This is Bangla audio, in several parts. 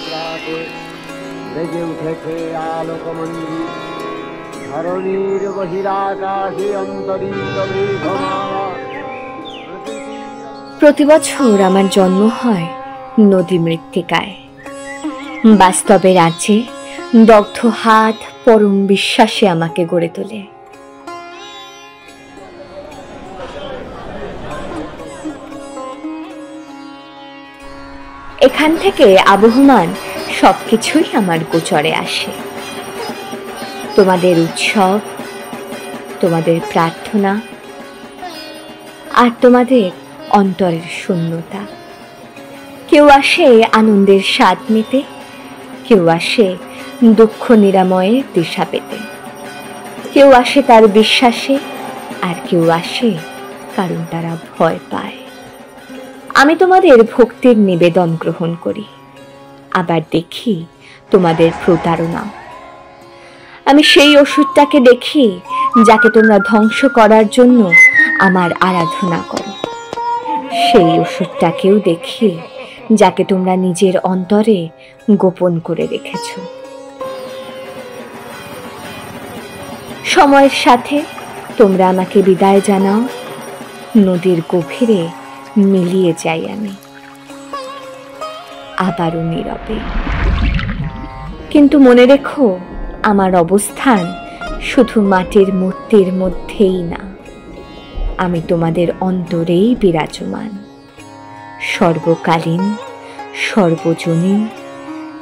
প্রাতে বেজে উঠেছে আলোকমঞ্জি ধরণীর বহিরাকাশে অন্তরিত মেঘমালা। প্রতি বছর আমার জন্ম হয় নদী মৃত্তিকায়। বাস্তবে রাজ্যে দগ্ধ হাত পরম বিশ্বাসে আমাকে গড়ে তোলে। এখান থেকে আবহমান সবকিছুই আমার গোচরে আসে। তোমাদের উৎসব, তোমাদের প্রার্থনা, আর তোমাদের অন্তরের শূন্যতা। কেউ আসে আনন্দের স্বাদ নিতে, কেউ আসে দুঃখ নিরাময়ের দিশা পেতে, কেউ আসে তার বিশ্বাসে, আর কেউ আসে কারণ তারা ভয় পায়। আমি তোমাদের ভক্তির নিবেদন গ্রহণ করি, আবার দেখি তোমাদের প্রতারণা। আমি সেই ওষুধটাকে দেখি যাকে তোমরা ধ্বংস করার জন্য আমার আরাধনা করো, সেই ওষুধটাকেও দেখি যাকে তোমরা নিজের অন্তরে গোপন করে রেখেছ। সময়ের সাথে তোমরা আমাকে বিদায় জানাও, নদীর গভীরে মিলিয়ে যাই আমি, আবারও নীরবে। কিন্তু মনে রেখো, আমার অবস্থান শুধু মাটির মূর্তির মধ্যেই না, আমি তোমাদের অন্তরেই বিরাজমান, সর্বকালীন, সর্বজনীন,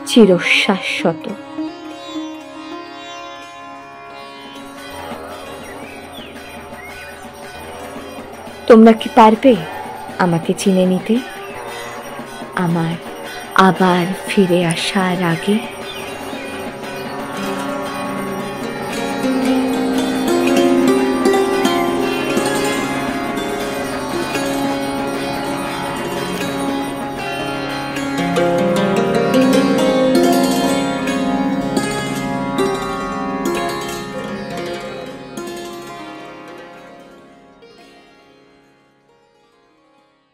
চিরশাশ্বত। তোমরা কি পারবে আমাকে চিনে নিতে, আমার আবার ফিরে আসার আগে?